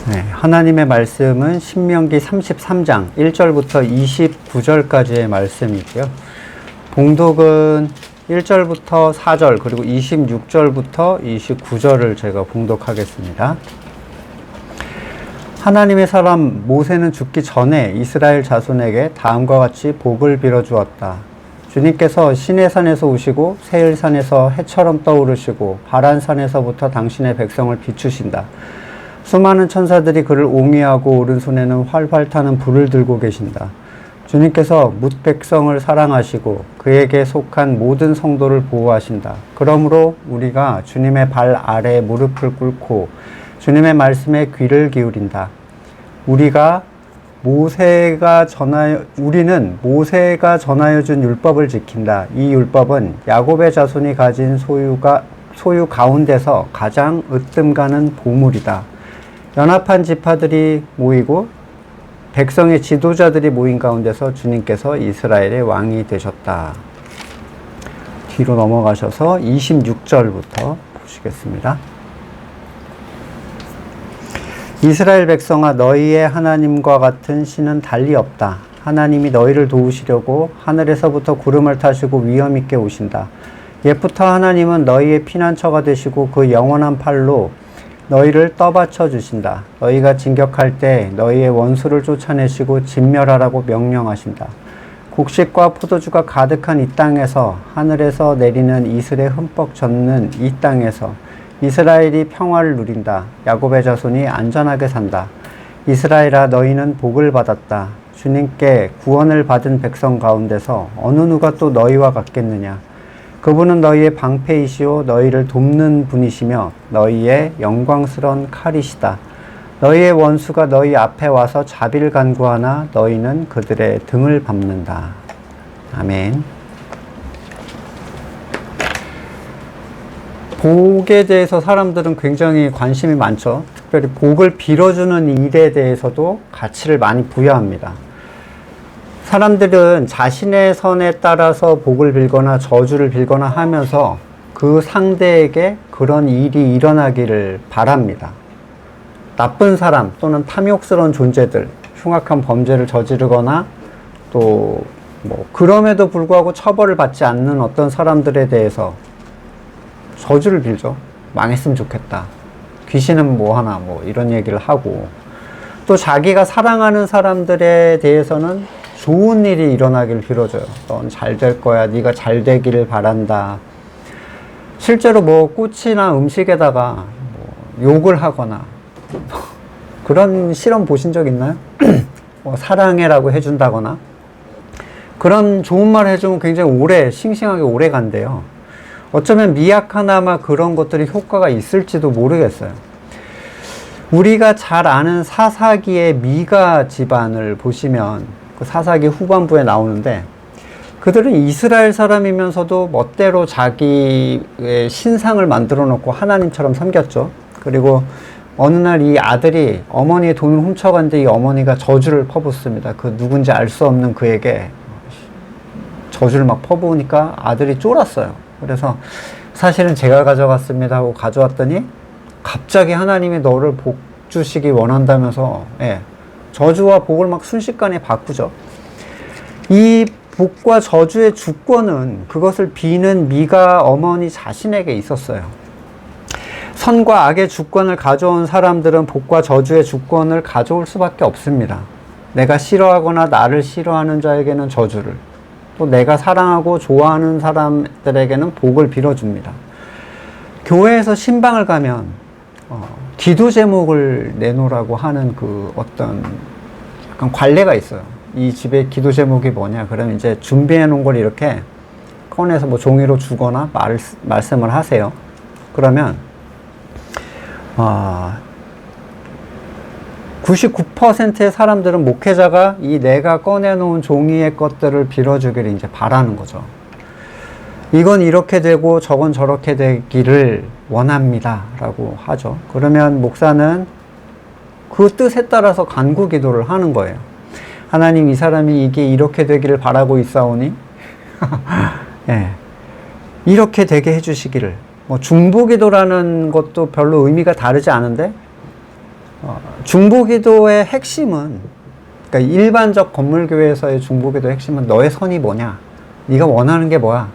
네, 하나님의 말씀은 신명기 33장 1절부터 29절까지의 말씀이고요. 봉독은 1절부터 4절 그리고 26절부터 29절을 제가 봉독하겠습니다. 하나님의 사람 모세는 죽기 전에 이스라엘 자손에게 다음과 같이 복을 빌어 주었다. 주님께서 시내산에서 오시고 세일산에서 해처럼 떠오르시고 바란산에서부터 당신의 백성을 비추신다. 수많은 천사들이 그를 옹이하고 오른손에는 활활 타는 불을 들고 계신다. 주님께서 뭇 백성을 사랑하시고 그에게 속한 모든 성도를 보호하신다. 그러므로 우리가 주님의 발 아래 무릎을 꿇고 주님의 말씀에 귀를 기울인다. 우리는 모세가 전하여 준 율법을 지킨다. 이 율법은 야곱의 자손이 가진 소유 가운데서 가장 으뜸가는 보물이다. 연합한 지파들이 모이고 백성의 지도자들이 모인 가운데서 주님께서 이스라엘의 왕이 되셨다. 뒤로 넘어가셔서 26절부터 보시겠습니다. 이스라엘 백성아, 너희의 하나님과 같은 신은 달리 없다. 하나님이 너희를 도우시려고 하늘에서부터 구름을 타시고 위엄 있게 오신다. 옛부터 하나님은 너희의 피난처가 되시고 그 영원한 팔로 너희를 떠받쳐 주신다. 너희가 진격할 때 너희의 원수를 쫓아내시고 진멸하라고 명령하신다. 곡식과 포도주가 가득한 이 땅에서, 하늘에서 내리는 이슬에 흠뻑 젖는 이 땅에서 이스라엘이 평화를 누린다. 야곱의 자손이 안전하게 산다. 이스라엘아, 너희는 복을 받았다. 주님께 구원을 받은 백성 가운데서 어느 누가 또 너희와 같겠느냐. 그분은 너희의 방패이시오 너희를 돕는 분이시며 너희의 영광스러운 칼이시다. 너희의 원수가 너희 앞에 와서 자비를 간구하나 너희는 그들의 등을 밟는다. 아멘. 복에 대해서 사람들은 굉장히 관심이 많죠. 특별히 복을 빌어주는 일에 대해서도 가치를 많이 부여합니다. 사람들은 자신의 선에 따라서 복을 빌거나 저주를 빌거나 하면서 그 상대에게 그런 일이 일어나기를 바랍니다. 나쁜 사람 또는 탐욕스러운 존재들, 흉악한 범죄를 저지르거나 또 그럼에도 불구하고 처벌을 받지 않는 어떤 사람들에 대해서 저주를 빌죠. 망했으면 좋겠다. 귀신은 뭐하나 이런 얘기를 하고, 또 자기가 사랑하는 사람들에 대해서는 좋은 일이 일어나길 빌어줘요. 넌 잘 될 거야. 네가 잘 되기를 바란다. 실제로 꽃이나 음식에다가 욕을 하거나 그런 실험 보신 적 있나요? 사랑해라고 해준다거나 그런 좋은 말 해주면 굉장히 싱싱하게 오래 간대요. 어쩌면 미약 하나마 그런 것들이 효과가 있을지도 모르겠어요. 우리가 잘 아는 사사기의 미가 집안을 보시면 그 사사기 후반부에 나오는데, 그들은 이스라엘 사람이면서도 멋대로 자기의 신상을 만들어 놓고 하나님처럼 섬겼죠. 그리고 어느 날 이 아들이 어머니의 돈을 훔쳐갔는데 이 어머니가 저주를 퍼붓습니다. 그 누군지 알 수 없는 그에게 저주를 막 퍼부으니까 아들이 쫄았어요. 그래서 사실은 제가 가져갔습니다 하고 가져왔더니 갑자기 하나님이 너를 복 주시기 원한다면서 저주와 복을 막 순식간에 바꾸죠. 이 복과 저주의 주권은 그것을 비는 미가 어머니 자신에게 있었어요. 선과 악의 주권을 가져온 사람들은 복과 저주의 주권을 가져올 수밖에 없습니다. 내가 싫어하거나 나를 싫어하는 자에게는 저주를, 또 내가 사랑하고 좋아하는 사람들에게는 복을 빌어줍니다. 교회에서 신방을 가면 기도 제목을 내놓으라고 하는 그 어떤 약간 관례가 있어요. 이 집에 기도 제목이 뭐냐? 그러면 이제 준비해 놓은 걸 이렇게 꺼내서 종이로 주거나 말씀을 하세요. 그러면 99%의 사람들은 목회자가 이 내가 꺼내놓은 종이의 것들을 빌어주기를 이제 바라는 거죠. 이건 이렇게 되고 저건 저렇게 되기를 원합니다 라고 하죠. 그러면 목사는 그 뜻에 따라서 간구 기도를 하는 거예요. 하나님, 이 사람이 이게 이렇게 되기를 바라고 있사오니 이렇게 되게 해주시기를. 중보기도라는 것도 별로 의미가 다르지 않은데 중보기도의 핵심은, 그러니까 일반적 건물교회에서의 중보기도의 핵심은 너의 선이 뭐냐? 네가 원하는 게 뭐야?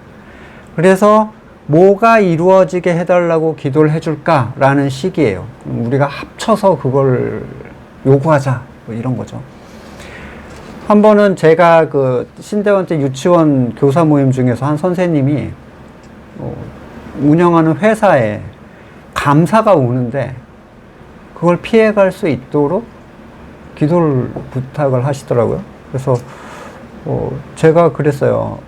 그래서 뭐가 이루어지게 해달라고 기도를 해줄까라는 식이에요. 우리가 합쳐서 그걸 요구하자, 뭐 이런 거죠. 한 번은 제가 그 신대원 때 유치원 교사 모임 중에서 한 선생님이 운영하는 회사에 감사가 오는데 그걸 피해갈 수 있도록 기도를 부탁을 하시더라고요. 그래서 제가 그랬어요.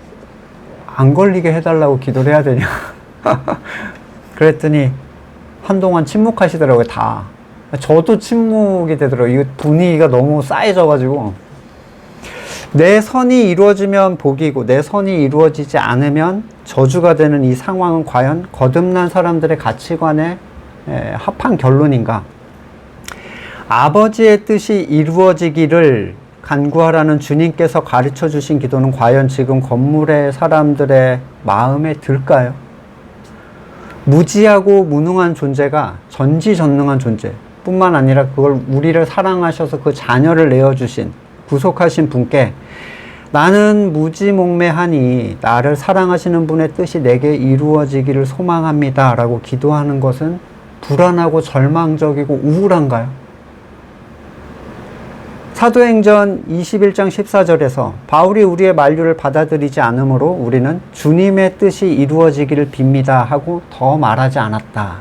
안 걸리게 해달라고 기도를 해야 되냐. 그랬더니 한동안 침묵하시더라고요. 다. 저도 침묵이 되더라고요. 이 분위기가 너무 쌓여져가지고. 내 선이 이루어지면 복이고 내 선이 이루어지지 않으면 저주가 되는 이 상황은 과연 거듭난 사람들의 가치관에 합한 결론인가? 아버지의 뜻이 이루어지기를 간구하라는 주님께서 가르쳐 주신 기도는 과연 지금 건물의 사람들의 마음에 들까요? 무지하고 무능한 존재가 전지전능한 존재 뿐만 아니라 그걸 우리를 사랑하셔서 그 자녀를 내어주신 구속하신 분께 나는 무지몽매하니 나를 사랑하시는 분의 뜻이 내게 이루어지기를 소망합니다 라고 기도하는 것은 불안하고 절망적이고 우울한가요? 사도행전 21장 14절에서 바울이 우리의 만류를 받아들이지 않으므로 우리는 주님의 뜻이 이루어지기를 빕니다 하고 더 말하지 않았다.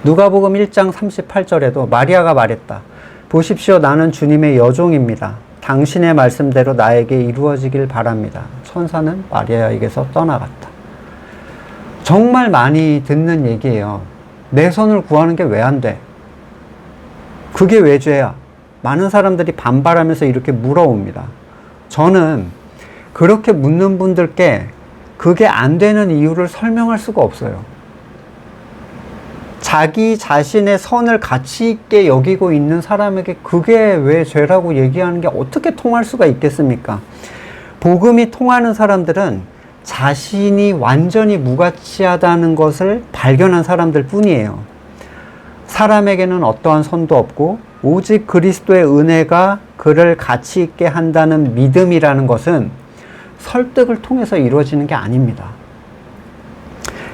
누가복음 1장 38절에도 마리아가 말했다. 보십시오, 나는 주님의 여종입니다. 당신의 말씀대로 나에게 이루어지길 바랍니다. 천사는 마리아에게서 떠나갔다. 정말 많이 듣는 얘기예요. 내 선을 구하는 게 왜 안 돼? 그게 왜 죄야? 많은 사람들이 반발하면서 이렇게 물어옵니다. 저는 그렇게 묻는 분들께 그게 안 되는 이유를 설명할 수가 없어요. 자기 자신의 선을 가치 있게 여기고 있는 사람에게 그게 왜 죄라고 얘기하는 게 어떻게 통할 수가 있겠습니까? 복음이 통하는 사람들은 자신이 완전히 무가치하다는 것을 발견한 사람들 뿐이에요. 사람에게는 어떠한 선도 없고 오직 그리스도의 은혜가 그를 가치 있게 한다는 믿음이라는 것은 설득을 통해서 이루어지는 게 아닙니다.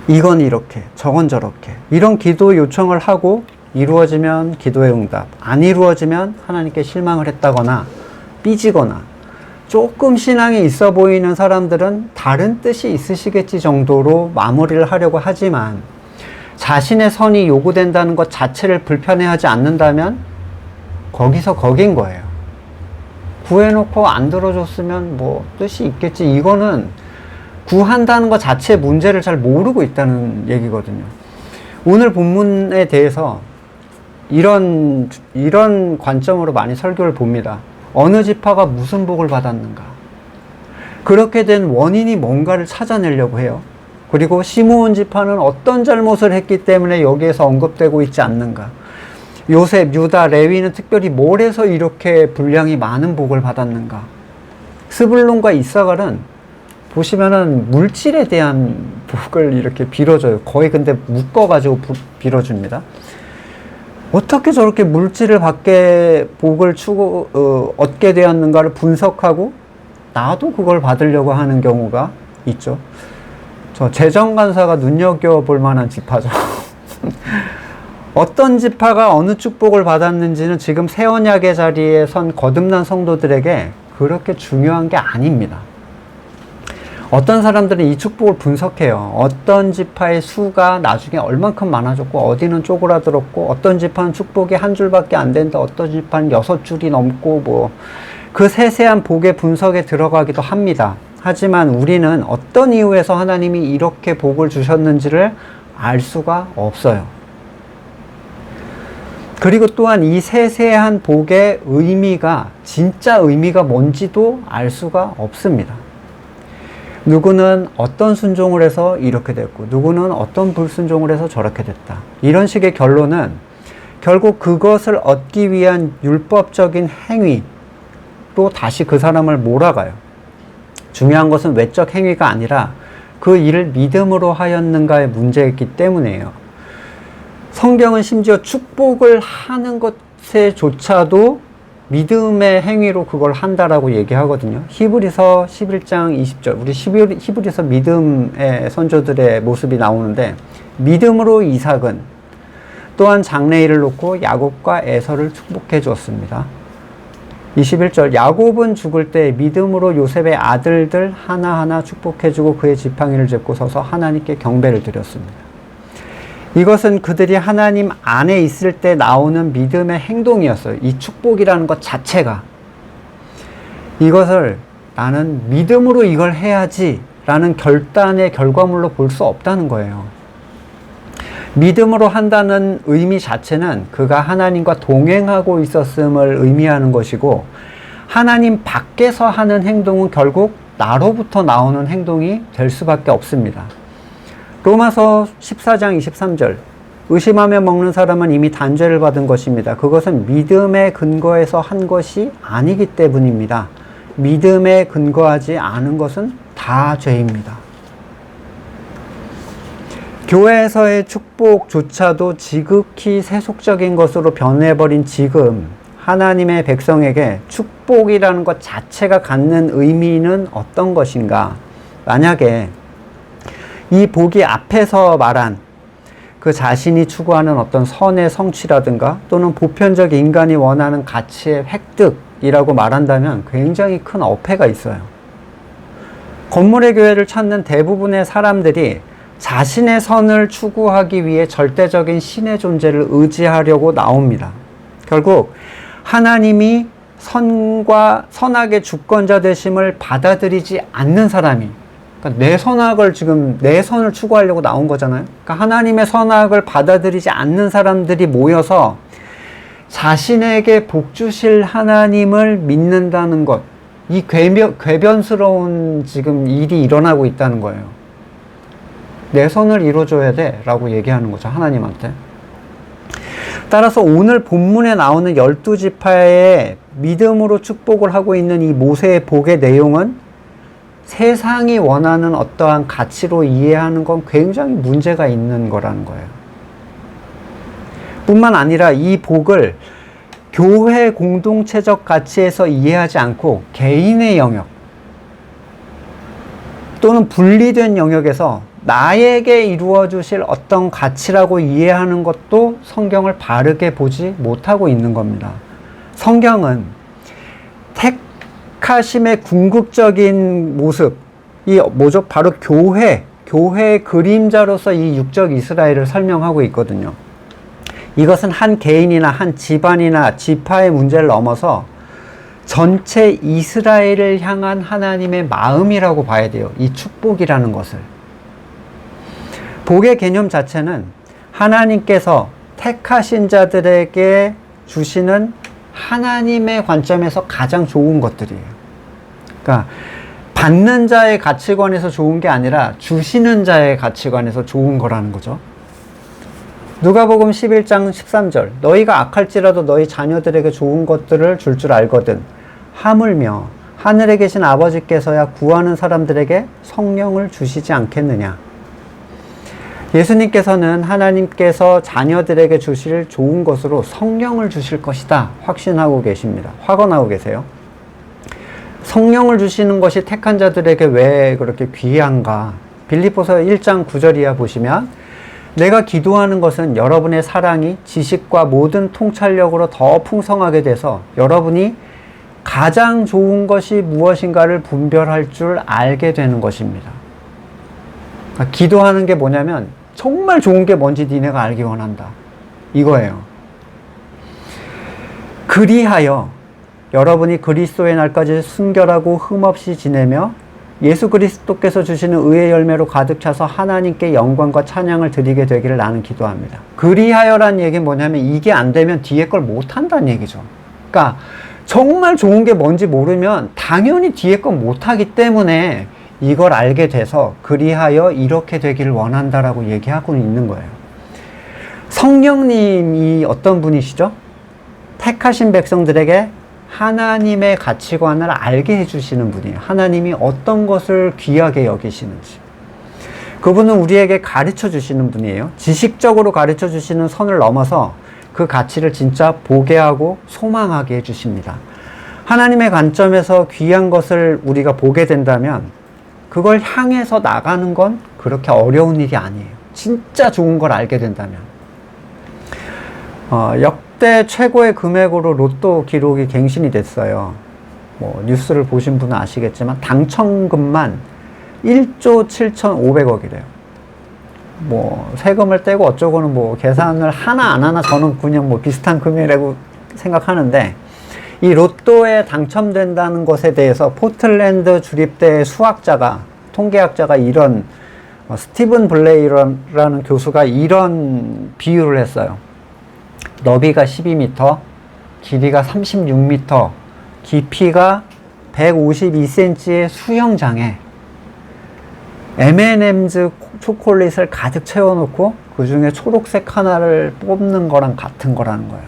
이건 이렇게, 저건 저렇게. 이런 기도 요청을 하고 이루어지면 기도의 응답, 안 이루어지면 하나님께 실망을 했다거나 삐지거나 조금 신앙이 있어 보이는 사람들은 다른 뜻이 있으시겠지 정도로 마무리를 하려고 하지만 자신의 선이 요구된다는 것 자체를 불편해하지 않는다면 거기서 거긴 거예요. 구해놓고 안 들어줬으면 뭐 뜻이 있겠지. 이거는 구한다는 것 자체의 문제를 잘 모르고 있다는 얘기거든요. 오늘 본문에 대해서 이런 관점으로 많이 설교를 봅니다. 어느 지파가 무슨 복을 받았는가? 그렇게 된 원인이 뭔가를 찾아내려고 해요. 그리고 시므온 지파는 어떤 잘못을 했기 때문에 여기에서 언급되고 있지 않는가? 요셉, 유다, 레위는 특별히 뭘 해서 이렇게 분량이 많은 복을 받았는가? 스불론과 이사갈은 보시면은 물질에 대한 복을 이렇게 빌어줘요. 거의 근데 묶어가지고 빌어줍니다. 어떻게 저렇게 물질을 복을 얻게 되었는가를 분석하고 나도 그걸 받으려고 하는 경우가 있죠. 저 재정간사가 눈여겨볼 만한 지파죠. 어떤 지파가 어느 축복을 받았는지는 지금 새 언약의 자리에 선 거듭난 성도들에게 그렇게 중요한 게 아닙니다. 어떤 사람들은 이 축복을 분석해요. 어떤 지파의 수가 나중에 얼만큼 많아졌고 어디는 쪼그라들었고 어떤 지파는 축복이 한 줄밖에 안 된다. 어떤 지파는 6줄이 넘고 뭐 그 세세한 복의 분석에 들어가기도 합니다. 하지만 우리는 어떤 이유에서 하나님이 이렇게 복을 주셨는지를 알 수가 없어요. 그리고 또한 이 세세한 복의 의미가 진짜 의미가 뭔지도 알 수가 없습니다. 누구는 어떤 순종을 해서 이렇게 됐고 누구는 어떤 불순종을 해서 저렇게 됐다. 이런 식의 결론은 결국 그것을 얻기 위한 율법적인 행위로 다시 그 사람을 몰아가요. 중요한 것은 외적 행위가 아니라 그 일을 믿음으로 하였는가의 문제이기 때문이에요. 성경은 심지어 축복을 하는 것에조차도 믿음의 행위로 그걸 한다라고 얘기하거든요. 히브리서 11장 20절. 우리 히브리서 믿음의 선조들의 모습이 나오는데, 믿음으로 이삭은 또한 장래일을 놓고 야곱과 에서를 축복해 주었습니다. 21절. 야곱은 죽을 때 믿음으로 요셉의 아들들 하나하나 축복해 주고 그의 지팡이를 짚고 서서 하나님께 경배를 드렸습니다. 이것은 그들이 하나님 안에 있을 때 나오는 믿음의 행동이었어요. 이 축복이라는 것 자체가. 이것을 나는 믿음으로 이걸 해야지 라는 결단의 결과물로 볼 수 없다는 거예요. 믿음으로 한다는 의미 자체는 그가 하나님과 동행하고 있었음을 의미하는 것이고, 하나님 밖에서 하는 행동은 결국 나로부터 나오는 행동이 될 수밖에 없습니다. 로마서 14장 23절. 의심하며 먹는 사람은 이미 단죄를 받은 것입니다. 그것은 믿음에 근거해서 한 것이 아니기 때문입니다. 믿음에 근거하지 않은 것은 다 죄입니다. 교회에서의 축복조차도 지극히 세속적인 것으로 변해버린 지금 하나님의 백성에게 축복이라는 것 자체가 갖는 의미는 어떤 것인가? 만약에 이 복이 앞에서 말한 그 자신이 추구하는 어떤 선의 성취라든가 또는 보편적 인간이 원하는 가치의 획득이라고 말한다면 굉장히 큰 어폐가 있어요. 건물의 교회를 찾는 대부분의 사람들이 자신의 선을 추구하기 위해 절대적인 신의 존재를 의지하려고 나옵니다. 결국 하나님이 선악의 주권자 되심을 받아들이지 않는 사람이, 그러니까 내 선악을 지금 내 선을 추구하려고 나온 거잖아요. 그러니까 하나님의 선악을 받아들이지 않는 사람들이 모여서 자신에게 복 주실 하나님을 믿는다는 것, 이 궤변스러운 지금 일이 일어나고 있다는 거예요. 내 선을 이루어줘야 돼 라고 얘기하는 거죠, 하나님한테. 따라서 오늘 본문에 나오는 12지파의 믿음으로 축복을 하고 있는 이 모세의 복의 내용은 세상이 원하는 어떠한 가치로 이해하는 건 굉장히 문제가 있는 거라는 거예요. 뿐만 아니라 이 복을 교회 공동체적 가치에서 이해하지 않고 개인의 영역 또는 분리된 영역에서 나에게 이루어 주실 어떤 가치라고 이해하는 것도 성경을 바르게 보지 못하고 있는 겁니다. 성경은 택하심의 궁극적인 모습, 이 뭐죠? 바로 교회의 그림자로서 이 육적 이스라엘을 설명하고 있거든요. 이것은 한 개인이나 한 집안이나 지파의 문제를 넘어서 전체 이스라엘을 향한 하나님의 마음이라고 봐야 돼요. 이 축복이라는 것을. 복의 개념 자체는 하나님께서 택하신 자들에게 주시는 하나님의 관점에서 가장 좋은 것들이에요. 그러니까 받는 자의 가치관에서 좋은 게 아니라 주시는 자의 가치관에서 좋은 거라는 거죠. 누가복음 11장 13절. 너희가 악할지라도 너희 자녀들에게 좋은 것들을 줄 알거든. 하물며 하늘에 계신 아버지께서야 구하는 사람들에게 성령을 주시지 않겠느냐. 예수님께서는 하나님께서 자녀들에게 주실 좋은 것으로 성령을 주실 것이다 확신하고 계십니다. 확언하고 계세요. 성령을 주시는 것이 택한 자들에게 왜 그렇게 귀한가? 빌립보서 1장 9절 이하 보시면 내가 기도하는 것은 여러분의 사랑이 지식과 모든 통찰력으로 더 풍성하게 돼서 여러분이 가장 좋은 것이 무엇인가를 분별할 줄 알게 되는 것입니다. 그러니까 기도하는 게 뭐냐면 정말 좋은 게 뭔지 니네가 알기 원한다. 이거예요. 그리하여 여러분이 그리스도의 날까지 순결하고 흠없이 지내며 예수 그리스도께서 주시는 의의 열매로 가득 차서 하나님께 영광과 찬양을 드리게 되기를 나는 기도합니다. 그리하여라는 얘기는 뭐냐면 이게 안 되면 뒤에 걸 못한다는 얘기죠. 그러니까 정말 좋은 게 뭔지 모르면 당연히 뒤에 건 못하기 때문에 이걸 알게 돼서 그리하여 이렇게 되기를 원한다라고 얘기하고 있는 거예요. 성령님이 어떤 분이시죠? 택하신 백성들에게 하나님의 가치관을 알게 해주시는 분이에요. 하나님이 어떤 것을 귀하게 여기시는지. 그분은 우리에게 가르쳐 주시는 분이에요. 지식적으로 가르쳐 주시는 선을 넘어서 그 가치를 진짜 보게 하고 소망하게 해주십니다. 하나님의 관점에서 귀한 것을 우리가 보게 된다면 그걸 향해서 나가는 건 그렇게 어려운 일이 아니에요. 진짜 좋은 걸 알게 된다면. 역대 최고의 금액으로 로또 기록이 갱신이 됐어요. 뭐 뉴스를 보신 분은 아시겠지만 당첨금만 1조 7,500억이래요. 뭐 세금을 떼고 어쩌고는 뭐 계산을 하나 안 하나 저는 그냥 뭐 비슷한 금액이라고 생각하는데, 이 로또에 당첨된다는 것에 대해서 포틀랜드 주립대 수학자가, 통계학자가 이런 스티븐 블레이라는 교수가 이런 비유를 했어요. 너비가 12m, 길이가 36m, 깊이가 152cm의 수영장에 M&M's 초콜릿을 가득 채워놓고 그 중에 초록색 하나를 뽑는 거랑 같은 거라는 거예요.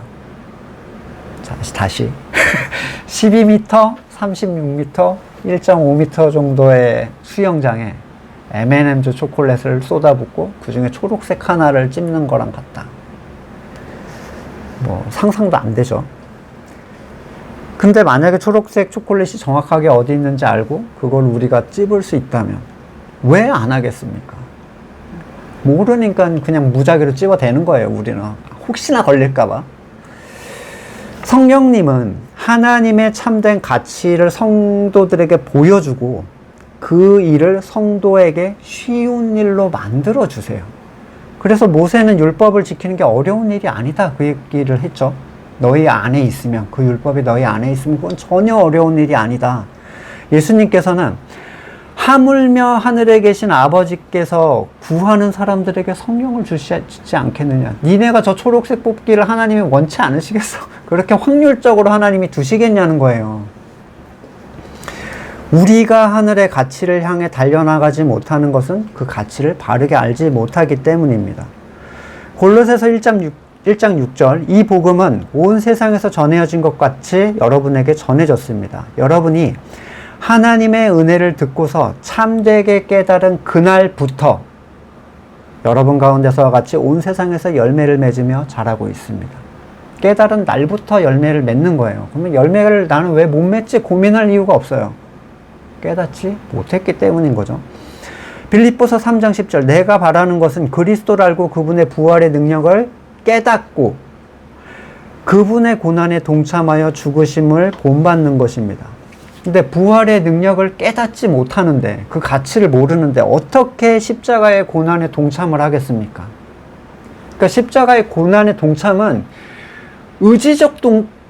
자, 다시 12m, 36m, 1.5m 정도의 수영장에 M&M's 초콜릿을 쏟아붓고 그 중에 초록색 하나를 찝는 거랑 같다. 뭐 상상도 안 되죠. 근데 만약에 초록색 초콜릿이 정확하게 어디 있는지 알고 그걸 우리가 찝을 수 있다면 왜 안 하겠습니까? 모르니까 그냥 무작위로 찝어대는 거예요, 우리는. 혹시나 걸릴까봐. 성령님은 하나님의 참된 가치를 성도들에게 보여주고 그 일을 성도에게 쉬운 일로 만들어주세요. 그래서 모세는 율법을 지키는 게 어려운 일이 아니다, 그 얘기를 했죠. 너희 안에 있으면, 그 율법이 너희 안에 있으면 그건 전혀 어려운 일이 아니다. 예수님께서는 하물며 하늘에 계신 아버지께서 구하는 사람들에게 성령을 주시지 않겠느냐. 니네가 저 초록색 뽑기를 하나님이 원치 않으시겠어? 그렇게 확률적으로 하나님이 두시겠냐는 거예요. 우리가 하늘의 가치를 향해 달려나가지 못하는 것은 그 가치를 바르게 알지 못하기 때문입니다. 골로새서 1장 6절, 이 복음은 온 세상에서 전해진 것 같이 여러분에게 전해졌습니다. 여러분이 하나님의 은혜를 듣고서 참되게 깨달은 그날부터 여러분 가운데서와 같이 온 세상에서 열매를 맺으며 자라고 있습니다. 깨달은 날부터 열매를 맺는 거예요. 그러면 열매를 나는 왜 못 맺지 고민할 이유가 없어요. 깨닫지 못했기 때문인 거죠. 빌립보서 3장 10절, 내가 바라는 것은 그리스도를 알고 그분의 부활의 능력을 깨닫고 그분의 고난에 동참하여 죽으심을 본받는 것입니다. 근데 부활의 능력을 깨닫지 못하는데, 그 가치를 모르는데 어떻게 십자가의 고난에 동참을 하겠습니까? 그러니까 십자가의 고난에 동참은 의지적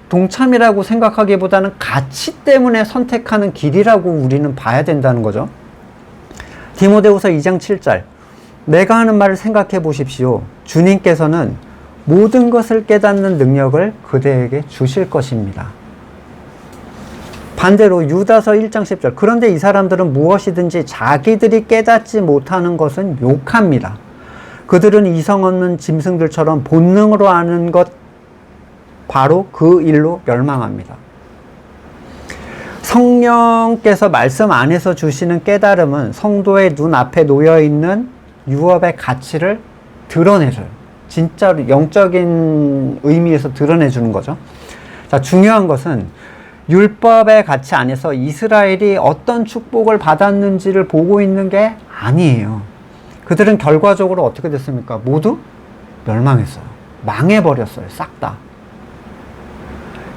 동참이라고 생각하기보다는 가치 때문에 선택하는 길이라고 우리는 봐야 된다는 거죠. 디모데후서 2장 7절, 내가 하는 말을 생각해 보십시오. 주님께서는 모든 것을 깨닫는 능력을 그대에게 주실 것입니다. 반대로 유다서 1장 10절, 그런데 이 사람들은 무엇이든지 자기들이 깨닫지 못하는 것은 욕합니다. 그들은 이성 없는 짐승들처럼 본능으로 아는 것, 바로 그 일로 멸망합니다. 성령께서 말씀 안에서 주시는 깨달음은 성도의 눈앞에 놓여있는 유업의 가치를 드러내줘요. 진짜로 영적인 의미에서 드러내주는 거죠. 자, 중요한 것은 율법의 가치 안에서 이스라엘이 어떤 축복을 받았는지를 보고 있는 게 아니에요. 그들은 결과적으로 어떻게 됐습니까? 모두 멸망했어요. 망해버렸어요. 싹 다.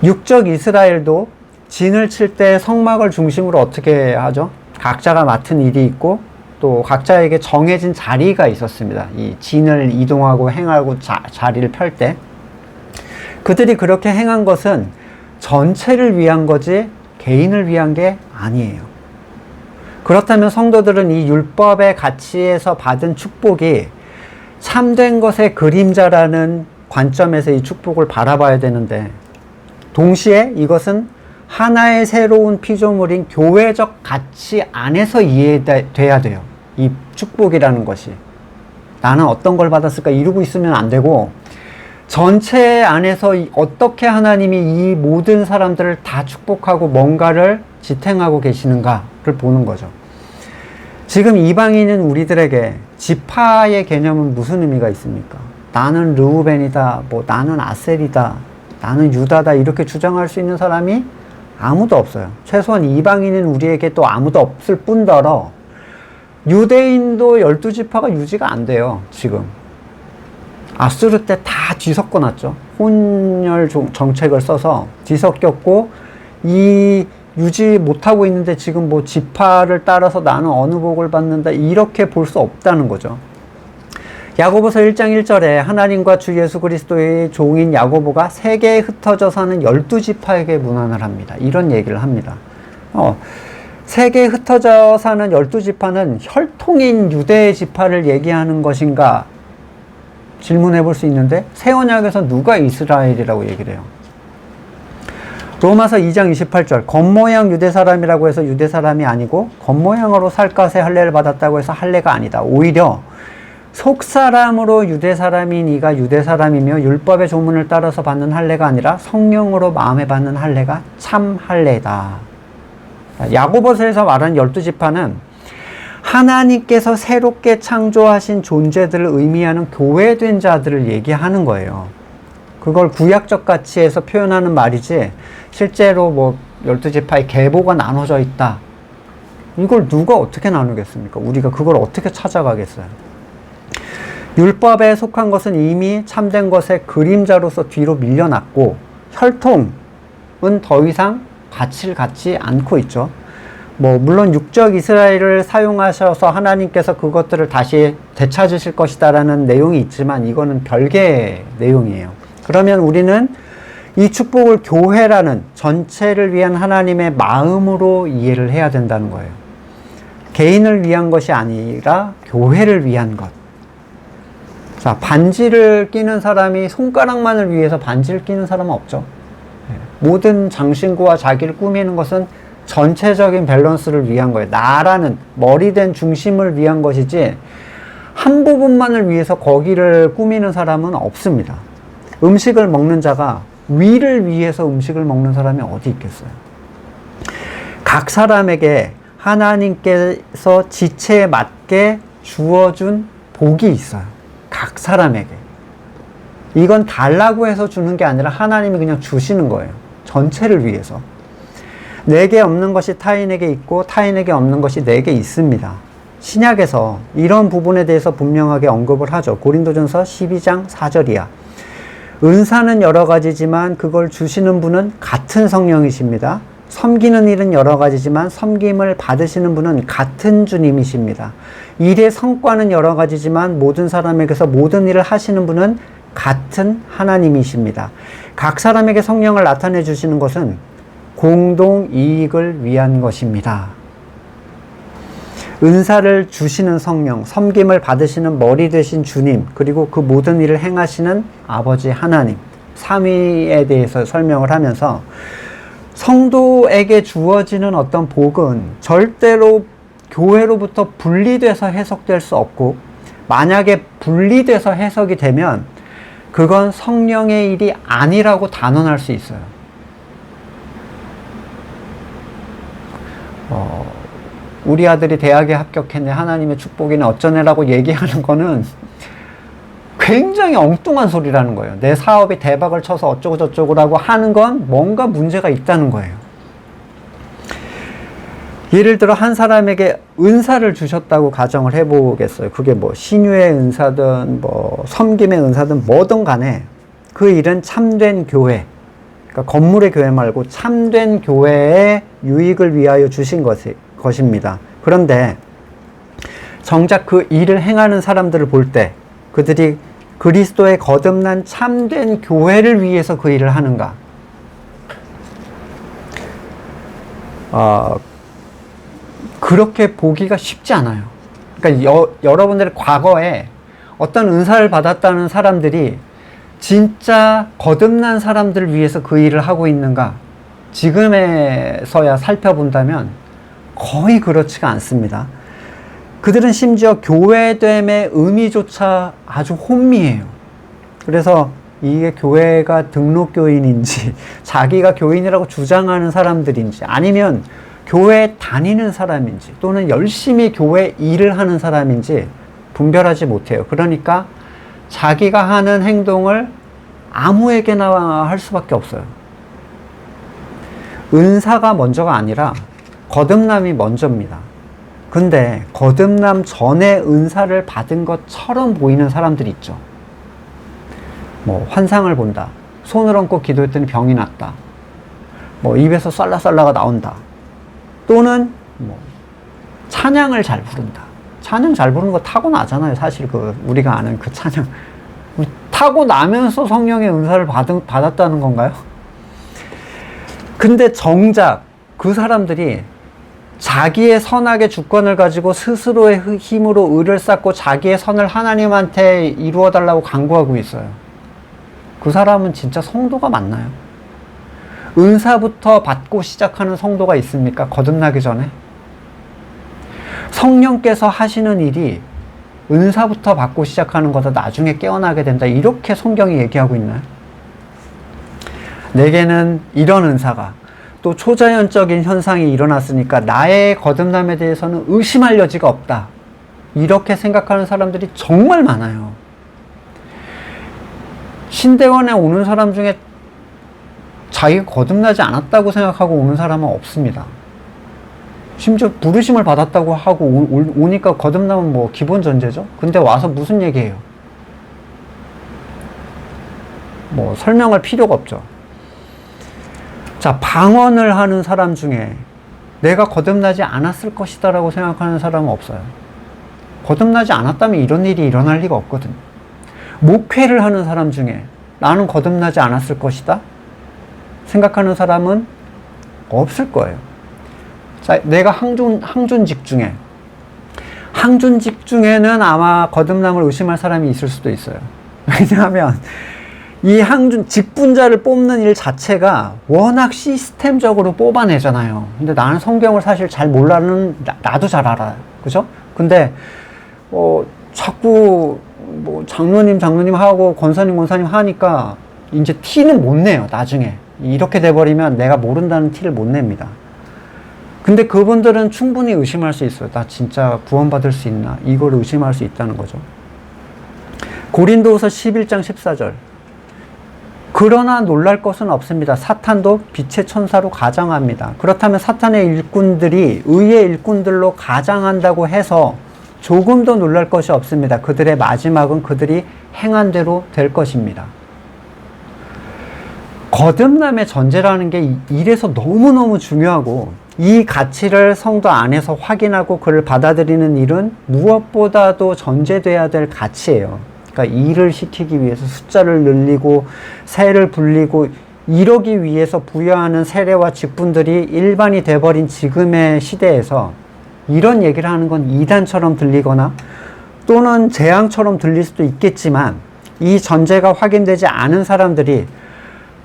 육적 이스라엘도 진을 칠 때 성막을 중심으로 어떻게 하죠? 각자가 맡은 일이 있고 또 각자에게 정해진 자리가 있었습니다. 이 진을 이동하고 행하고 자리를 펼 때 그들이 그렇게 행한 것은 전체를 위한 거지 개인을 위한 게 아니에요. 그렇다면 성도들은 이 율법의 가치에서 받은 축복이 참된 것의 그림자라는 관점에서 이 축복을 바라봐야 되는데, 동시에 이것은 하나의 새로운 피조물인 교회적 가치 안에서 이해돼야 돼요. 이 축복이라는 것이 나는 어떤 걸 받았을까 이러고 있으면 안 되고, 전체 안에서 어떻게 하나님이 이 모든 사람들을 다 축복하고 뭔가를 지탱하고 계시는가를 보는 거죠. 지금 이방인은 우리들에게 지파의 개념은 무슨 의미가 있습니까? 나는 르우벤이다, 뭐 나는 아셀이다, 나는 유다다 이렇게 주장할 수 있는 사람이 아무도 없어요. 최소한 이방인은 우리에게 또 아무도 없을 뿐더러 유대인도 12지파가 유지가 안 돼요. 지금 아수르 때 다 뒤섞어 놨죠. 혼혈 정책을 써서 뒤섞였고 이 유지 못하고 있는데 지금 뭐 지파를 따라서 나는 어느 복을 받는다 이렇게 볼 수 없다는 거죠. 야고보서 1장 1절에 하나님과 주 예수 그리스도의 종인 야고보가 세계에 흩어져 사는 12지파에게 문안을 합니다. 이런 얘기를 합니다. 세계에 흩어져 사는 12지파는 혈통인 유대 지파를 얘기하는 것인가 질문해 볼 수 있는데 새 언약에서 누가 이스라엘이라고 얘기를 해요? 로마서 2장 28절 겉모양 유대 사람이라고 해서 유대 사람이 아니고 겉모양으로 살갗의 할례를 받았다고 해서 할례가 아니다. 오히려 속사람으로 유대 사람인 이가 유대 사람이며 율법의 조문을 따라서 받는 할례가 아니라 성령으로 마음에 받는 할례가 참 할례다. 야고보서에서 말하는 12지파는 하나님께서 새롭게 창조하신 존재들을 의미하는 교회된 자들을 얘기하는 거예요. 그걸 구약적 가치에서 표현하는 말이지 실제로 뭐 12지파의 계보가 나눠져 있다. 이걸 누가 어떻게 나누겠습니까? 우리가 그걸 어떻게 찾아가겠어요? 율법에 속한 것은 이미 참된 것의 그림자로서 뒤로 밀려났고 혈통은 더 이상 가치를 갖지 않고 있죠. 뭐 물론 육적 이스라엘을 사용하셔서 하나님께서 그것들을 다시 되찾으실 것이다라는 내용이 있지만 이거는 별개의 내용이에요. 그러면 우리는 이 축복을 교회라는 전체를 위한 하나님의 마음으로 이해를 해야 된다는 거예요. 개인을 위한 것이 아니라 교회를 위한 것. 자, 반지를 끼는 사람이 손가락만을 위해서 반지를 끼는 사람은 없죠. 모든 장신구와 자기를 꾸미는 것은 전체적인 밸런스를 위한 거예요. 나라는 머리된 중심을 위한 것이지 한 부분만을 위해서 거기를 꾸미는 사람은 없습니다. 음식을 먹는 자가 위를 위해서 음식을 먹는 사람이 어디 있겠어요? 각 사람에게 하나님께서 지체에 맞게 주어준 복이 있어요. 각 사람에게. 이건 달라고 해서 주는 게 아니라 하나님이 그냥 주시는 거예요. 전체를 위해서. 내게 없는 것이 타인에게 있고 타인에게 없는 것이 내게 있습니다. 신약에서 이런 부분에 대해서 분명하게 언급을 하죠. 고린도전서 12장 4절이야. 은사는 여러 가지지만 그걸 주시는 분은 같은 성령이십니다. 섬기는 일은 여러 가지지만 섬김을 받으시는 분은 같은 주님이십니다. 일의 성과는 여러 가지지만 모든 사람에게서 모든 일을 하시는 분은 같은 하나님이십니다. 각 사람에게 성령을 나타내 주시는 것은 공동 이익을 위한 것입니다. 은사를 주시는 성령, 섬김을 받으시는 머리 되신 주님, 그리고 그 모든 일을 행하시는 아버지 하나님, 삼위에 대해서 설명을 하면서 성도에게 주어지는 어떤 복은 절대로 교회로부터 분리돼서 해석될 수 없고, 만약에 분리돼서 해석이 되면 그건 성령의 일이 아니라고 단언할 수 있어요. 우리 아들이 대학에 합격했네, 하나님의 축복이네, 어쩌네라고 얘기하는 거는 굉장히 엉뚱한 소리라는 거예요. 내 사업이 대박을 쳐서 어쩌고 저쩌고라고 하는 건 뭔가 문제가 있다는 거예요. 예를 들어 한 사람에게 은사를 주셨다고 가정을 해보겠어요. 그게 뭐 신유의 은사든 뭐 섬김의 은사든 뭐든 간에 그 일은 참된 교회, 그러니까 건물의 교회 말고 참된 교회의 유익을 위하여 주신 것입니다. 그런데 정작 그 일을 행하는 사람들을 볼 때 그들이 그리스도의 거듭난 참된 교회를 위해서 그 일을 하는가? 그렇게 보기가 쉽지 않아요. 그러니까 여러분들의 과거에 어떤 은사를 받았다는 사람들이 진짜 거듭난 사람들을 위해서 그 일을 하고 있는가? 지금에서야 살펴본다면 거의 그렇지가 않습니다. 그들은 심지어 교회됨의 의미조차 아주 혼미해요. 그래서 이게 교회가 등록교인인지 자기가 교인이라고 주장하는 사람들인지 아니면 교회 다니는 사람인지 또는 열심히 교회 일을 하는 사람인지 분별하지 못해요. 그러니까 자기가 하는 행동을 아무에게나 할 수밖에 없어요. 은사가 먼저가 아니라 거듭남이 먼저입니다. 근데 거듭남 전에 은사를 받은 것처럼 보이는 사람들이 있죠. 뭐 환상을 본다. 손을 얹고 기도했더니 병이 났다. 뭐 입에서 쌀라쌀라가 나온다. 또는 뭐 찬양을 잘 부른다. 찬양 잘 부르는 거 타고나잖아요. 사실 우리가 아는 그 찬양. 타고나면서 성령의 은사를 받았다는 건가요? 근데 정작 그 사람들이 자기의 선악의 주권을 가지고 스스로의 힘으로 의를 쌓고 자기의 선을 하나님한테 이루어 달라고 간구하고 있어요. 그 사람은 진짜 성도가 맞나요? 은사부터 받고 시작하는 성도가 있습니까? 거듭나기 전에? 성령께서 하시는 일이 은사부터 받고 시작하는 거다. 나중에 깨어나게 된다. 이렇게 성경이 얘기하고 있나요? 내게는 이런 은사가 또 초자연적인 현상이 일어났으니까 나의 거듭남에 대해서는 의심할 여지가 없다. 이렇게 생각하는 사람들이 정말 많아요. 신대원에 오는 사람 중에 자기가 거듭나지 않았다고 생각하고 오는 사람은 없습니다. 심지어 부르심을 받았다고 하고 오니까 거듭남은 뭐 기본 전제죠. 근데 와서 무슨 얘기해요? 뭐 설명할 필요가 없죠. 자, 방언을 하는 사람 중에 내가 거듭나지 않았을 것이다 라고 생각하는 사람은 없어요. 거듭나지 않았다면 이런 일이 일어날 리가 없거든. 목회를 하는 사람 중에 나는 거듭나지 않았을 것이다 생각하는 사람은 없을 거예요. 자, 내가 항존직 중에는 아마 거듭남을 의심할 사람이 있을 수도 있어요. 왜냐하면 이 직분자를 뽑는 일 자체가 워낙 시스템적으로 뽑아내잖아요. 근데 나는 성경을 사실 잘 몰라는, 나도 잘 알아요. 그죠? 근데, 자꾸, 장로님 하고 권사님 하니까 이제 티는 못 내요, 나중에. 이렇게 돼버리면 내가 모른다는 티를 못 냅니다. 근데 그분들은 충분히 의심할 수 있어요. 나 진짜 구원받을 수 있나? 이걸 의심할 수 있다는 거죠. 고린도후서 11장 14절. 그러나 놀랄 것은 없습니다. 사탄도 빛의 천사로 가장합니다. 그렇다면 사탄의 일꾼들이 의의 일꾼들로 가장한다고 해서 조금도 놀랄 것이 없습니다. 그들의 마지막은 그들이 행한 대로 될 것입니다. 거듭남의 전제라는 게 이래서 너무너무 중요하고 이 가치를 성도 안에서 확인하고 그를 받아들이는 일은 무엇보다도 전제돼야 될 가치예요. 그러니까 일을 시키기 위해서 숫자를 늘리고 세를 불리고 이러기 위해서 부여하는 세례와 직분들이 일반이 돼버린 지금의 시대에서 이런 얘기를 하는 건 이단처럼 들리거나 또는 재앙처럼 들릴 수도 있겠지만 이 전제가 확인되지 않은 사람들이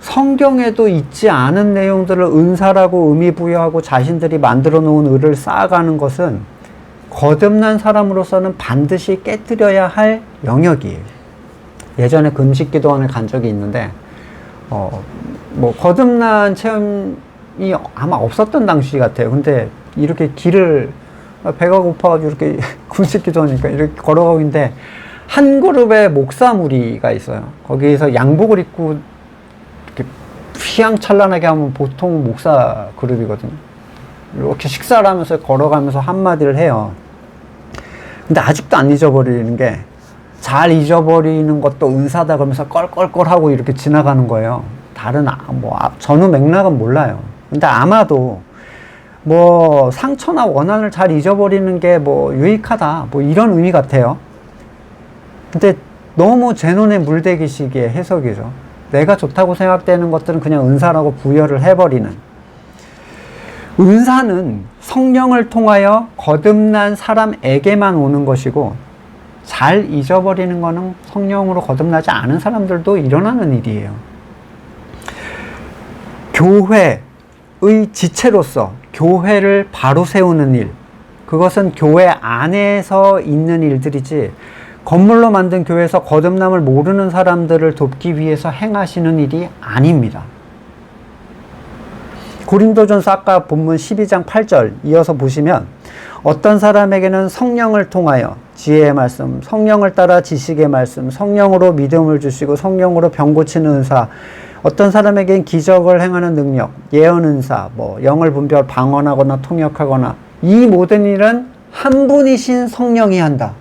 성경에도 있지 않은 내용들을 은사라고 의미 부여하고 자신들이 만들어 놓은 의를 쌓아가는 것은 거듭난 사람으로서는 반드시 깨뜨려야 할 영역이에요. 예전에 금식기도원을 간 적이 있는데 거듭난 체험이 아마 없었던 당시 같아요. 근데 이렇게 배가 고파가지고 이렇게 금식기도하니까 이렇게 걸어가고 있는데 한 그룹의 목사 무리가 있어요. 거기에서 양복을 입고 이렇게 휘황찬란하게 하면 보통 목사 그룹이거든요. 이렇게 식사를 하면서 걸어가면서 한마디를 해요. 근데 아직도 안 잊어버리는 게 잘 잊어버리는 것도 은사다 그러면서 껄껄껄하고 이렇게 지나가는 거예요. 전후 맥락은 몰라요. 근데 아마도 상처나 원한을 잘 잊어버리는 게 유익하다 이런 의미 같아요. 근데 너무 제 눈에 물대기식의 해석이죠. 내가 좋다고 생각되는 것들은 그냥 은사라고 부여를 해버리는. 은사는 성령을 통하여 거듭난 사람에게만 오는 것이고 잘 잊어버리는 것은 성령으로 거듭나지 않은 사람들도 일어나는 일이에요. 교회의 지체로서 교회를 바로 세우는 일, 그것은 교회 안에서 있는 일들이지 건물로 만든 교회에서 거듭남을 모르는 사람들을 돕기 위해서 행하시는 일이 아닙니다. 고린도전서 아까 본문 12장 8절 이어서 보시면 어떤 사람에게는 성령을 통하여 지혜의 말씀, 성령을 따라 지식의 말씀, 성령으로 믿음을 주시고 성령으로 병 고치는 은사, 어떤 사람에게는 기적을 행하는 능력, 예언 은사, 영을 분별, 방언하거나 통역하거나, 이 모든 일은 한 분이신 성령이 한다.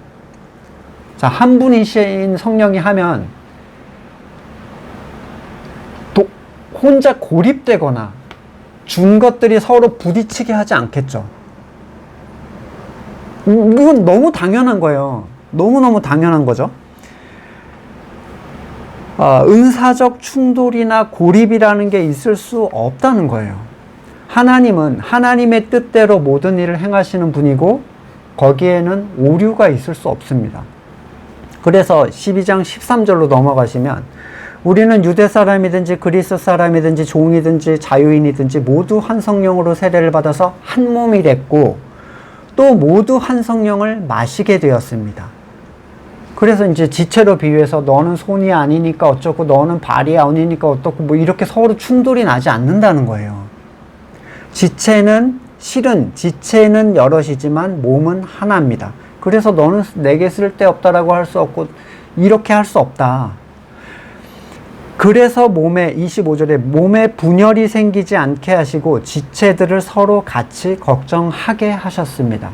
자, 한 분이신 성령이 하면 혼자 고립되거나 준 것들이 서로 부딪히게 하지 않겠죠. 이건 너무 당연한 거예요. 너무너무 당연한 거죠. 은사적 충돌이나 고립이라는 게 있을 수 없다는 거예요. 하나님은 하나님의 뜻대로 모든 일을 행하시는 분이고 거기에는 오류가 있을 수 없습니다. 그래서 12장 13절로 넘어가시면 우리는 유대 사람이든지 그리스 사람이든지 종이든지 자유인이든지 모두 한 성령으로 세례를 받아서 한 몸이 됐고 또 모두 한 성령을 마시게 되었습니다. 그래서 이제 지체로 비유해서 너는 손이 아니니까 어쩌고 너는 발이 아니니까 어떻고 이렇게 서로 충돌이 나지 않는다는 거예요. 지체는 여럿이지만 몸은 하나입니다. 그래서 너는 내게 쓸데없다라고 할 수 없고 이렇게 할 수 없다. 그래서 25절에 몸에 분열이 생기지 않게 하시고 지체들을 서로 같이 걱정하게 하셨습니다.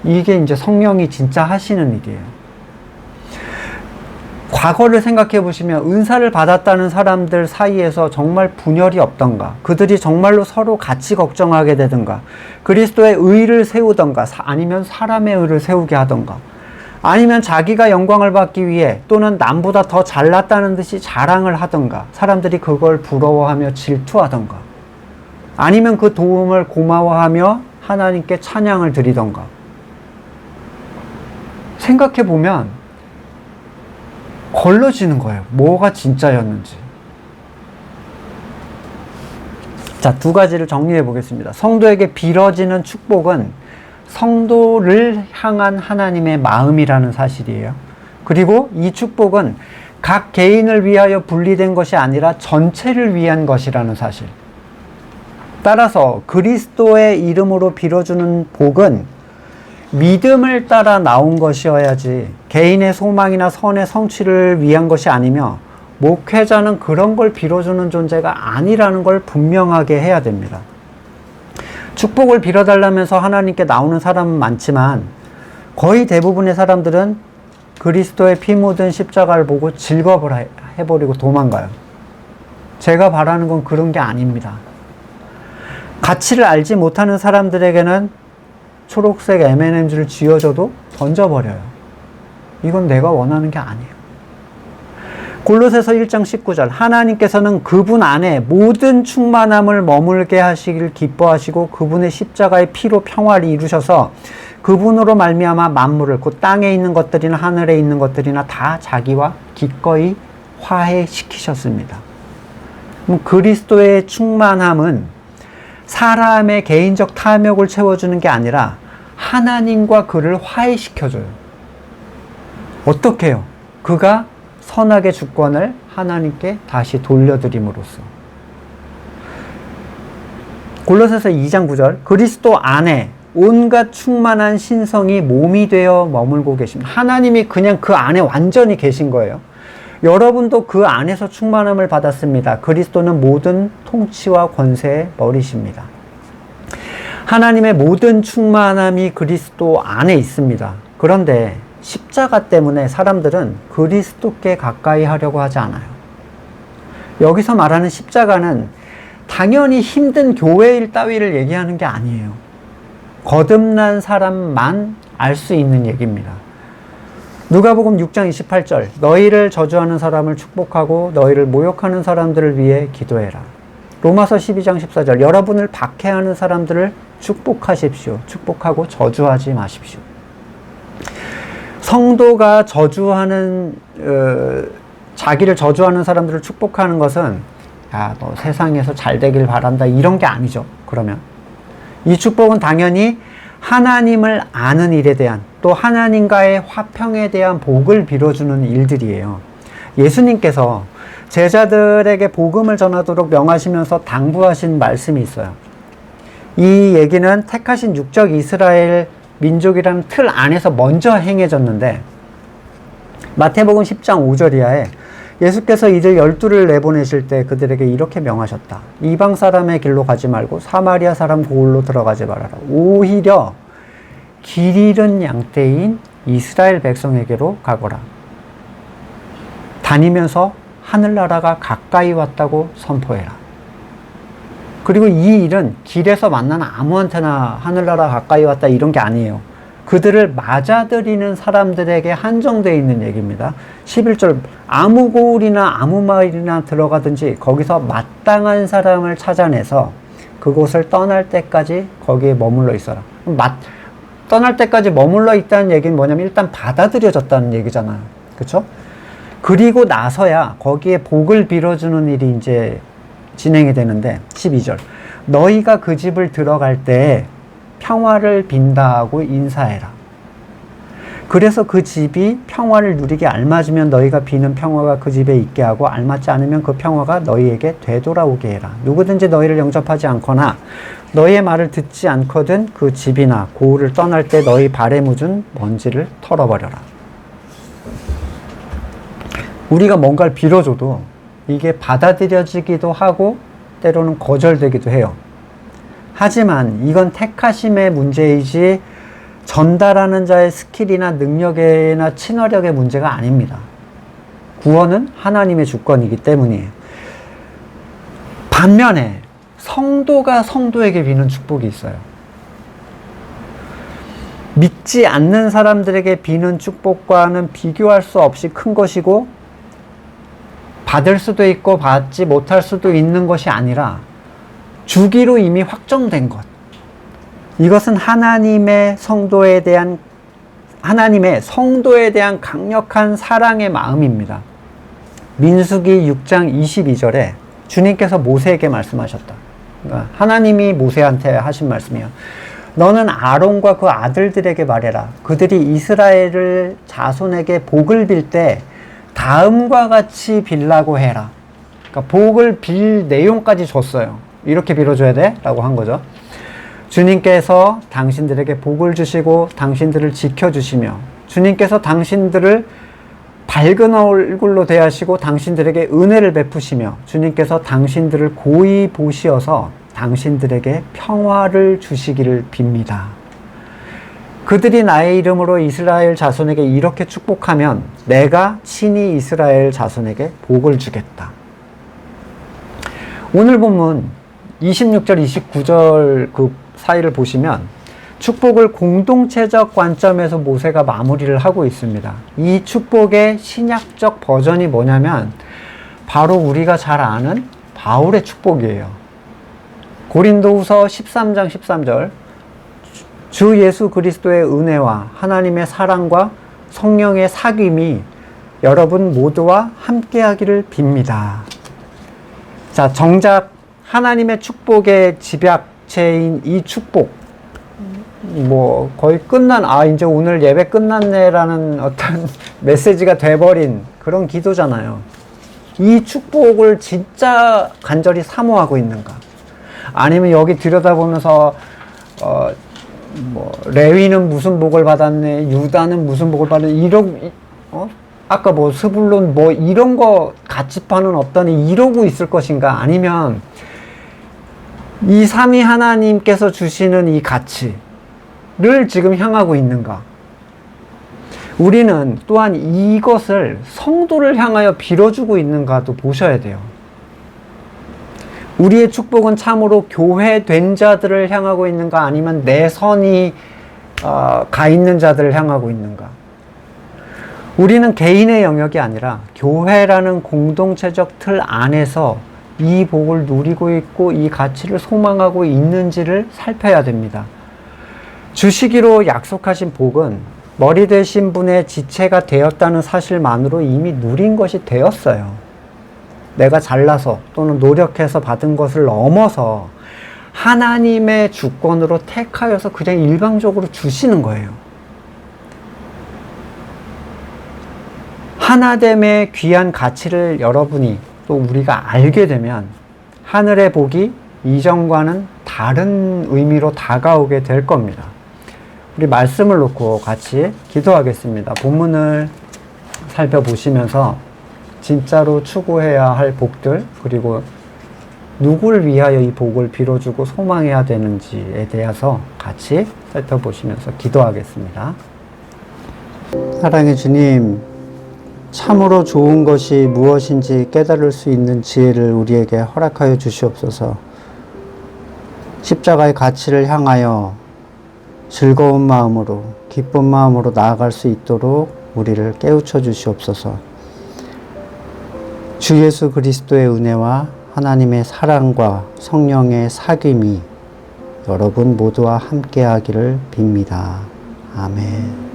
이게 이제 성령이 진짜 하시는 일이에요. 과거를 생각해 보시면 은사를 받았다는 사람들 사이에서 정말 분열이 없던가, 그들이 정말로 서로 같이 걱정하게 되던가, 그리스도의 의를 세우던가, 아니면 사람의 의를 세우게 하던가, 아니면 자기가 영광을 받기 위해 또는 남보다 더 잘났다는 듯이 자랑을 하던가, 사람들이 그걸 부러워하며 질투하던가, 아니면 그 도움을 고마워하며 하나님께 찬양을 드리던가. 생각해 보면 걸러지는 거예요. 뭐가 진짜였는지. 자, 두 가지를 정리해 보겠습니다. 성도에게 빌어지는 축복은 성도를 향한 하나님의 마음이라는 사실이에요. 그리고 이 축복은 각 개인을 위하여 분리된 것이 아니라 전체를 위한 것이라는 사실. 따라서 그리스도의 이름으로 빌어주는 복은 믿음을 따라 나온 것이어야지 개인의 소망이나 선의 성취를 위한 것이 아니며 목회자는 그런 걸 빌어주는 존재가 아니라는 걸 분명하게 해야 됩니다. 축복을 빌어달라면서 하나님께 나오는 사람은 많지만 거의 대부분의 사람들은 그리스도의 피 묻은 십자가를 보고 질겁을 해버리고 도망가요. 제가 바라는 건 그런 게 아닙니다. 가치를 알지 못하는 사람들에게는 초록색 M&M즈를 쥐어줘도 던져버려요. 이건 내가 원하는 게 아니에요. 골로새서 1장 19절, 하나님께서는 그분 안에 모든 충만함을 머물게 하시길 기뻐하시고 그분의 십자가의 피로 평화를 이루셔서 그분으로 말미암아 만물을, 곧 땅에 있는 것들이나 하늘에 있는 것들이나 다 자기와 기꺼이 화해시키셨습니다. 그리스도의 충만함은 사람의 개인적 탐욕을 채워주는 게 아니라 하나님과 그를 화해시켜줘요. 어떻게 해요? 그가 선악의 주권을 하나님께 다시 돌려드림으로써. 골로새서 2장 9절, 그리스도 안에 온갖 충만한 신성이 몸이 되어 머물고 계십니다. 하나님이 그냥 그 안에 완전히 계신 거예요. 여러분도 그 안에서 충만함을 받았습니다. 그리스도는 모든 통치와 권세의 머리십니다. 하나님의 모든 충만함이 그리스도 안에 있습니다. 그런데 십자가 때문에 사람들은 그리스도께 가까이 하려고 하지 않아요. 여기서 말하는 십자가는 당연히 힘든 교회일 따위를 얘기하는 게 아니에요. 거듭난 사람만 알 수 있는 얘기입니다. 누가복음 6장 28절, 너희를 저주하는 사람을 축복하고 너희를 모욕하는 사람들을 위해 기도해라. 로마서 12장 14절, 여러분을 박해하는 사람들을 축복하십시오. 축복하고 저주하지 마십시오. 성도가 자기를 저주하는 사람들을 축복하는 것은, 야, 너 세상에서 잘 되길 바란다, 이런 게 아니죠. 그러면 이 축복은 당연히 하나님을 아는 일에 대한, 또 하나님과의 화평에 대한 복을 빌어주는 일들이에요. 예수님께서 제자들에게 복음을 전하도록 명하시면서 당부하신 말씀이 있어요. 이 얘기는 택하신 육적 이스라엘 민족이라는 틀 안에서 먼저 행해졌는데, 마태복음 10장 5절 이하에 예수께서 이들 12를 내보내실 때 그들에게 이렇게 명하셨다. 이방 사람의 길로 가지 말고 사마리아 사람 고을로 들어가지 말아라. 오히려 길 잃은 양떼인 이스라엘 백성에게로 가거라. 다니면서 하늘나라가 가까이 왔다고 선포해라. 그리고 이 일은 길에서 만나는 아무한테나 하늘나라 가까이 왔다 이런 게 아니에요. 그들을 맞아들이는 사람들에게 한정되어 있는 얘기입니다. 11절, 아무 고을이나 아무 마을이나 들어가든지 거기서 마땅한 사람을 찾아내서 그곳을 떠날 때까지 거기에 머물러 있어라. 떠날 때까지 머물러 있다는 얘기는 뭐냐면 일단 받아들여졌다는 얘기잖아요. 그렇죠? 그리고 나서야 거기에 복을 빌어주는 일이 이제 진행이 되는데, 12절, 너희가 그 집을 들어갈 때 평화를 빈다 하고 인사해라. 그래서 그 집이 평화를 누리게 알맞으면 너희가 비는 평화가 그 집에 있게 하고, 알맞지 않으면 그 평화가 너희에게 되돌아오게 해라. 누구든지 너희를 영접하지 않거나 너희의 말을 듣지 않거든 그 집이나 고을을 떠날 때 너희 발에 묻은 먼지를 털어버려라. 우리가 뭔가를 빌어줘도 이게 받아들여지기도 하고 때로는 거절되기도 해요. 하지만 이건 택하심의 문제이지 전달하는 자의 스킬이나 능력이나 친화력의 문제가 아닙니다. 구원은 하나님의 주권이기 때문이에요. 반면에 성도가 성도에게 비는 축복이 있어요. 믿지 않는 사람들에게 비는 축복과는 비교할 수 없이 큰 것이고, 받을 수도 있고 받지 못할 수도 있는 것이 아니라 주기로 이미 확정된 것. 이것은 하나님의 성도에 대한 강력한 사랑의 마음입니다. 민수기 6장 22절에 주님께서 모세에게 말씀하셨다. 그러니까 하나님이 모세한테 하신 말씀이에요. 너는 아론과 그 아들들에게 말해라. 그들이 이스라엘 자손에게 복을 빌 때 다음과 같이 빌라고 해라. 그러니까 복을 빌 내용까지 줬어요. 이렇게 빌어줘야 돼? 라고 한 거죠. 주님께서 당신들에게 복을 주시고 당신들을 지켜주시며, 주님께서 당신들을 밝은 얼굴로 대하시고 당신들에게 은혜를 베푸시며, 주님께서 당신들을 고이 보시어서 당신들에게 평화를 주시기를 빕니다. 그들이 나의 이름으로 이스라엘 자손에게 이렇게 축복하면 내가 친히 이스라엘 자손에게 복을 주겠다. 오늘 본문 26절, 29절 그 사이를 보시면 축복을 공동체적 관점에서 모세가 마무리를 하고 있습니다. 이 축복의 신약적 버전이 뭐냐면 바로 우리가 잘 아는 바울의 축복이에요. 고린도후서 13장 13절, 주 예수 그리스도의 은혜와 하나님의 사랑과 성령의 사귐이 여러분 모두와 함께하기를 빕니다. 자, 정작 하나님의 축복의 집약체인 이 축복, 뭐 거의 이제 오늘 예배 끝났네라는 어떤 메시지가 돼버린 그런 기도잖아요. 이 축복을 진짜 간절히 사모하고 있는가? 아니면 여기 들여다보면서 레위는 무슨 복을 받았네, 유다는 무슨 복을 받았네, 아까 스불론 이런 거 같이 파는 없더니 이러고 있을 것인가? 아니면 이 삼위 하나님께서 주시는 이 가치를 지금 향하고 있는가? 우리는 또한 이것을 성도를 향하여 빌어주고 있는가도 보셔야 돼요. 우리의 축복은 참으로 교회된 자들을 향하고 있는가, 아니면 내 선이 가 있는 자들을 향하고 있는가? 우리는 개인의 영역이 아니라 교회라는 공동체적 틀 안에서 이 복을 누리고 있고 이 가치를 소망하고 있는지를 살펴야 됩니다. 주시기로 약속하신 복은 머리 되신 분의 지체가 되었다는 사실만으로 이미 누린 것이 되었어요. 내가 잘나서 또는 노력해서 받은 것을 넘어서 하나님의 주권으로 택하여서 그냥 일방적으로 주시는 거예요. 하나됨의 귀한 가치를 여러분이 또 우리가 알게 되면 하늘의 복이 이전과는 다른 의미로 다가오게 될 겁니다. 우리 말씀을 놓고 같이 기도하겠습니다. 본문을 살펴보시면서 진짜로 추구해야 할 복들, 그리고 누굴 위하여 이 복을 빌어주고 소망해야 되는지에 대해서 같이 살펴보시면서 기도하겠습니다. 사랑의 주님, 참으로 좋은 것이 무엇인지 깨달을 수 있는 지혜를 우리에게 허락하여 주시옵소서. 십자가의 가치를 향하여 즐거운 마음으로, 기쁜 마음으로 나아갈 수 있도록 우리를 깨우쳐 주시옵소서. 주 예수 그리스도의 은혜와 하나님의 사랑과 성령의 사귐이 여러분 모두와 함께하기를 빕니다. 아멘.